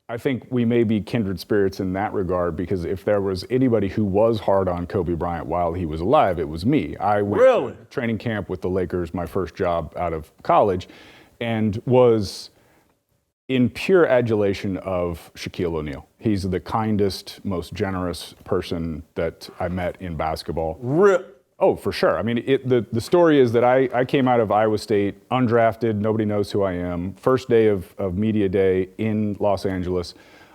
I think we may be kindred spirits in that regard, because if there was anybody who was hard on Kobe Bryant while he was alive, it was me. I went to training camp with the Lakers, my first job out of college, and was in pure adulation of Shaquille O'Neal. He's the kindest, most generous person that I met in basketball. Oh, for sure. I mean, the story is that I came out of Iowa State, undrafted, nobody knows who I am. First day of media day in Los Angeles,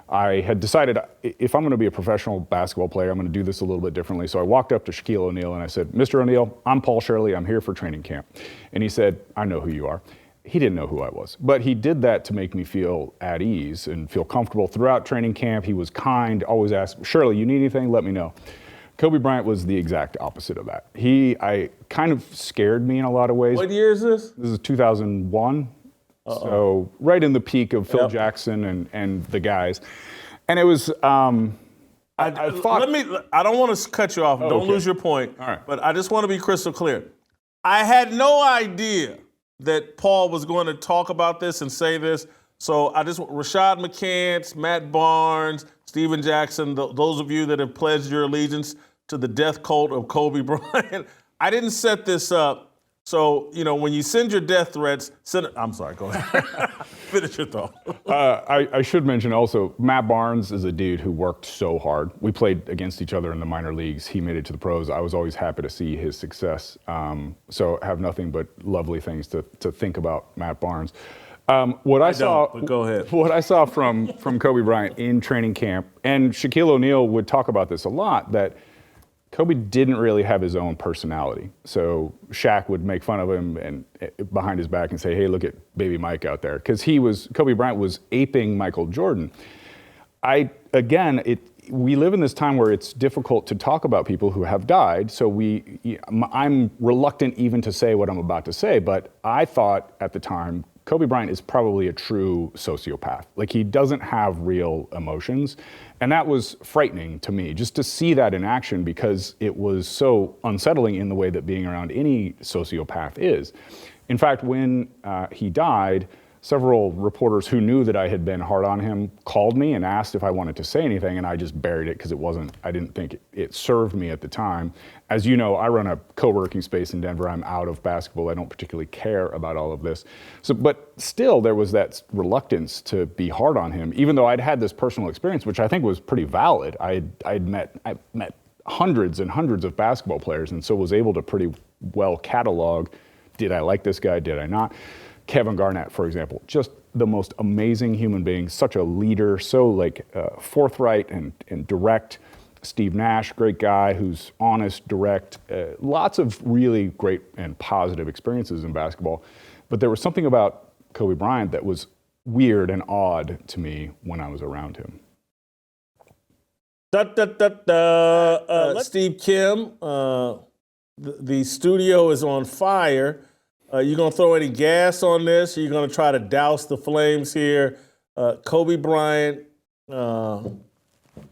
I had decided if I'm going to be a professional basketball player, I'm going to do this a little bit differently. So I walked up to Shaquille O'Neal and I said, Mr. O'Neal, I'm Paul Shirley. I'm here for training camp. And he said, I know who you are. He didn't know who I was, but he did that to make me feel at ease and feel comfortable throughout training camp. He was kind, always asked, Shirley, you need anything? Let me know. Kobe Bryant was the exact opposite of that. I kind of scared me in a lot of ways. What year is this? This is 2001. So right in the peak of Phil Jackson and the guys. And it was, I don't want to cut you off. Don't lose your point. All right. But I just want to be crystal clear. I had no idea that Paul was going to talk about this and say this. So Rashad McCants, Matt Barnes, Steven Jackson, those of you that have pledged your allegiance to the death cult of Kobe Bryant, I didn't set this up. So, when you send your death threats, I'm sorry, go ahead. Finish your thought. I should mention also, Matt Barnes is a dude who worked so hard. We played against each other in the minor leagues. He made it to the pros. I was always happy to see his success. So I have nothing but lovely things to think about Matt Barnes. What I saw from Kobe Bryant in training camp, and Shaquille O'Neal would talk about this a lot, that Kobe didn't really have his own personality. So Shaq would make fun of him and behind his back and say, hey, look at baby Mike out there. Because Kobe Bryant was aping Michael Jordan. We live in this time where it's difficult to talk about people who have died. So I'm reluctant even to say what I'm about to say, but I thought at the time, Kobe Bryant is probably a true sociopath. Like, he doesn't have real emotions. And that was frightening to me, just to see that in action, because it was so unsettling in the way that being around any sociopath is. In fact, when he died, several reporters who knew that I had been hard on him called me and asked if I wanted to say anything, and I just buried it because I didn't think it served me at the time. As you know, I run a co-working space in Denver. I'm out of basketball. I don't particularly care about all of this. But still, there was that reluctance to be hard on him, even though I'd had this personal experience, which I think was pretty valid. I met hundreds and hundreds of basketball players, and so was able to pretty well catalog, did I like this guy, did I not? Kevin Garnett, for example, just the most amazing human being, such a leader, so forthright and direct. Steve Nash, great guy who's honest, direct, lots of really great and positive experiences in basketball. But there was something about Kobe Bryant that was weird and odd to me when I was around him. Steve Kim, the studio is on fire. You gonna throw any gas on this? Are you gonna try to douse the flames here? Kobe Bryant,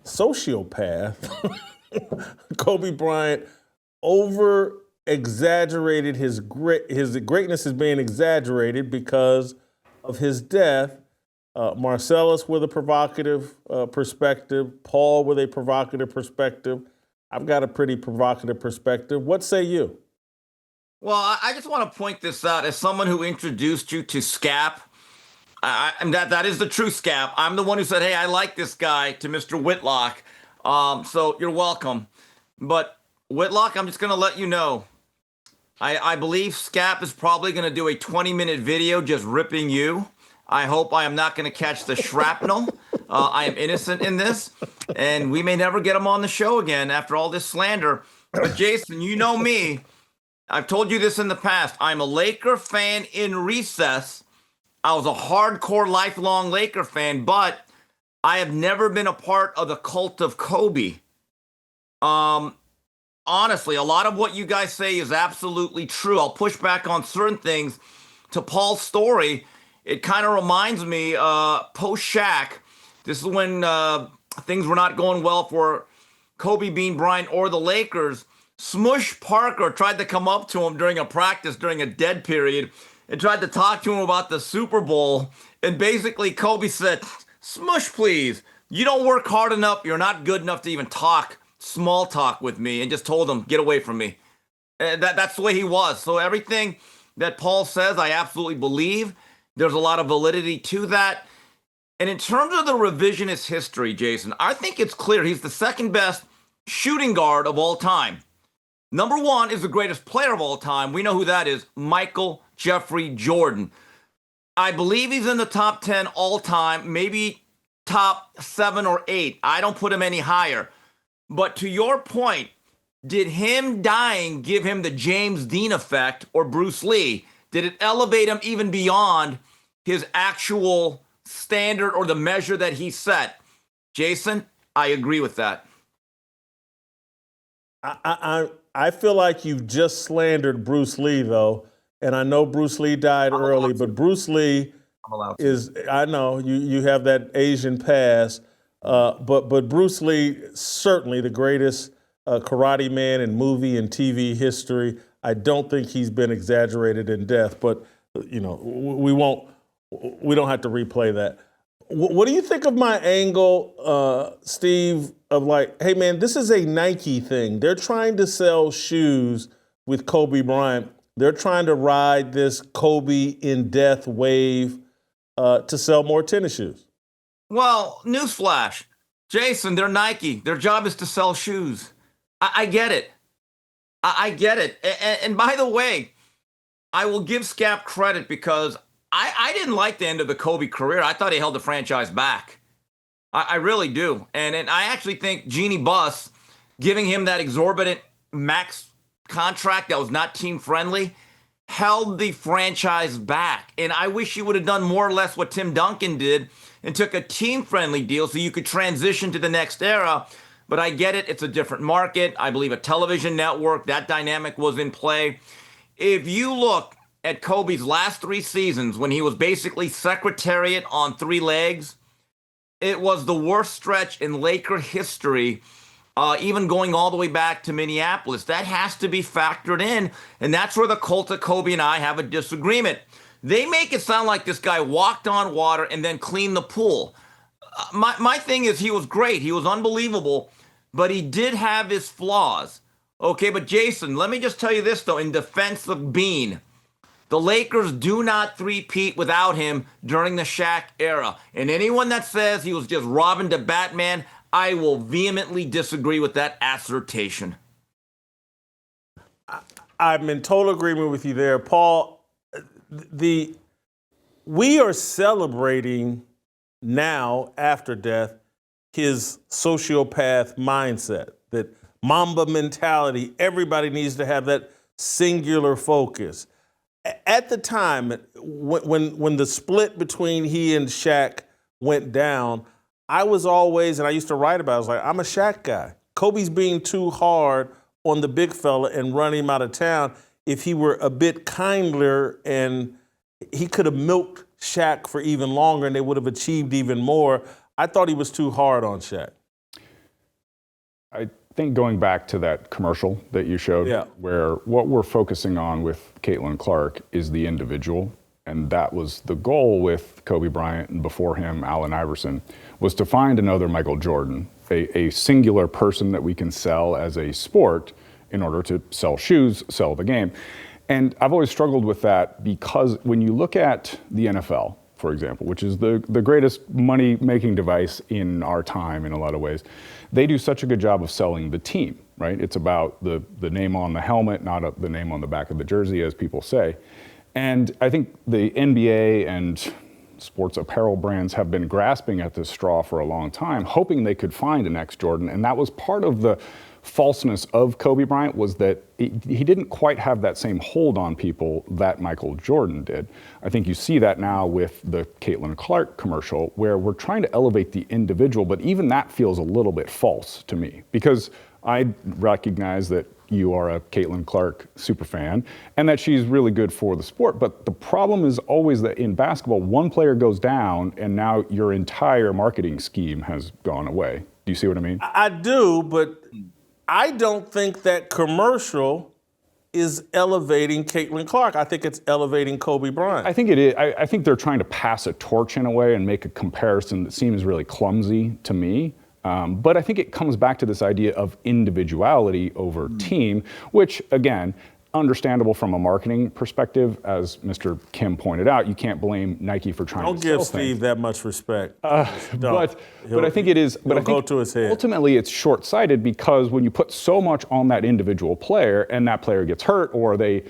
sociopath. Kobe Bryant over-exaggerated his greatness is being exaggerated because of his death. Marcellus with a provocative perspective. Paul with a provocative perspective. I've got a pretty provocative perspective. What say you? Well, I just want to point this out as someone who introduced you to SCAP. And that is the true SCAP. I'm the one who said, hey, I like this guy, to Mr. Whitlock. So you're welcome. But Whitlock, I'm just going to let you know, I believe SCAP is probably going to do a 20-minute video just ripping you. I hope I am not going to catch the shrapnel. I am innocent in this. And we may never get him on the show again after all this slander. But Jason, you know me. I've told you this in the past. I'm a Laker fan in recess. I was a hardcore lifelong Laker fan, but I have never been a part of the cult of Kobe. Honestly, a lot of what you guys say is absolutely true. I'll push back on certain things. To Paul's story, it kind of reminds me, post-Shaq, this is when things were not going well for Kobe, Bean Bryant, or the Lakers. Smush Parker tried to come up to him during a practice during a dead period and tried to talk to him about the Super Bowl. And basically Kobe said, Smush, please. You don't work hard enough. You're not good enough to even talk small talk with me, and just told him, get away from me. That's the way he was. So everything that Paul says, I absolutely believe. There's a lot of validity to that. And in terms of the revisionist history, Jason, I think it's clear he's the second best shooting guard of all time. Number one is the greatest player of all time. We know who that is, Michael Jeffrey Jordan. I believe he's in the top 10 all time, maybe top 7 or 8. I don't put him any higher. But to your point, did him dying give him the James Dean effect or Bruce Lee? Did it elevate him even beyond his actual standard or the measure that he set? Jason, I agree with that. I feel like you've just slandered Bruce Lee, though. And I know Bruce Lee died early, but Bruce Lee is, I know, you have that Asian past, but Bruce Lee, certainly the greatest karate man in movie and TV history. I don't think he's been exaggerated in death, but, you know, we don't have to replay that. What do you think of my angle, Steve, of like, hey, man, this is a Nike thing. They're trying to sell shoes with Kobe Bryant. They're trying to ride this Kobe in death wave to sell more tennis shoes. Well, newsflash, Jason, they're Nike. Their job is to sell shoes. I get it. I get it. And by the way, I will give Scap credit because I didn't like the end of the Kobe career. I thought he held the franchise back. I really do. And I actually think Jeannie Buss, giving him that exorbitant max contract that was not team friendly, held the franchise back. And I wish he would have done more or less what Tim Duncan did and took a team friendly deal so you could transition to the next era. But I get it. It's a different market. I believe a television network, that dynamic was in play. If you look at Kobe's last 3 seasons when he was basically Secretariat on 3 legs, it was the worst stretch in Laker history, even going all the way back to Minneapolis. That has to be factored in, and that's where the cult of Kobe and I have a disagreement. They make it sound like this guy walked on water and then cleaned the pool. My thing is he was great. He was unbelievable, but he did have his flaws. Okay, but Jason, let me just tell you this, though, in defense of Bean. The Lakers do not three-peat without him during the Shaq era. And anyone that says he was just Robin to Batman, I will vehemently disagree with that assertion. I'm in total agreement with you there, Paul. We are celebrating now, after death, his sociopath mindset, that Mamba mentality. Everybody needs to have that singular focus. At the time, when the split between he and Shaq went down, I was always, and I used to write about it, I was like, I'm a Shaq guy. Kobe's being too hard on the big fella and running him out of town. If he were a bit kinder and he could have milked Shaq for even longer and they would have achieved even more, I thought he was too hard on Shaq. I think going back to that commercial that you showed, where what we're focusing on with Caitlin Clark is the individual, and that was the goal with Kobe Bryant and before him, Allen Iverson, was to find another Michael Jordan, a singular person that we can sell as a sport in order to sell shoes, sell the game. And I've always struggled with that because when you look at the NFL, for example, which is the greatest money-making device in our time in a lot of ways, they do such a good job of selling the team, right? It's about the name on the helmet, not the name on the back of the jersey, as people say. And I think the NBA and sports apparel brands have been grasping at this straw for a long time, hoping they could find an ex Jordan. And that was part of the falseness of Kobe Bryant, was that he didn't quite have that same hold on people that Michael Jordan did. I think you see that now with the Caitlin Clark commercial, where we're trying to elevate the individual, but even that feels a little bit false to me, because I recognize that you are a Caitlin Clark super fan and that she's really good for the sport. But the problem is always that in basketball, one player goes down and now your entire marketing scheme has gone away. Do you see what I mean? I do, but I don't think that commercial is elevating Caitlin Clark. I think it's elevating Kobe Bryant. I think it is. I think they're trying to pass a torch in a way and make a comparison that seems really clumsy to me. But I think it comes back to this idea of individuality over team, which, again, understandable from a marketing perspective. As Mr. Kim pointed out, you can't blame Nike for trying Don't to sell give Steve things. that much respect. But I think it is. But I go think to his head. ultimately it's short-sighted, because when you put so much on that individual player and that player gets hurt or they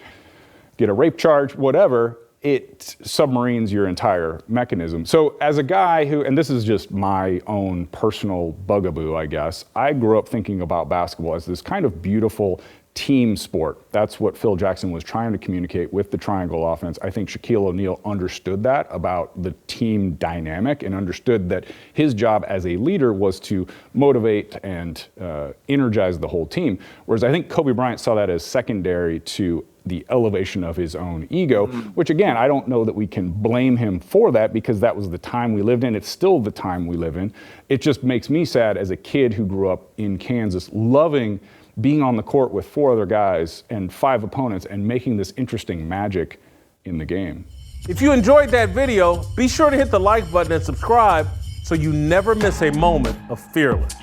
get a rape charge, whatever, it submarines your entire mechanism. So as a guy who, and this is just my own personal bugaboo, I guess, I grew up thinking about basketball as this kind of beautiful team sport. That's what Phil Jackson was trying to communicate with the triangle offense. I think Shaquille O'Neal understood that about the team dynamic and understood that his job as a leader was to motivate and energize the whole team. Whereas I think Kobe Bryant saw that as secondary to the elevation of his own ego, which again, I don't know that we can blame him for that, because that was the time we lived in. It's still the time we live in. It just makes me sad as a kid who grew up in Kansas, loving being on the court with 4 other guys and 5 opponents and making this interesting magic in the game. If you enjoyed that video, be sure to hit the like button and subscribe so you never miss a moment of Fearless.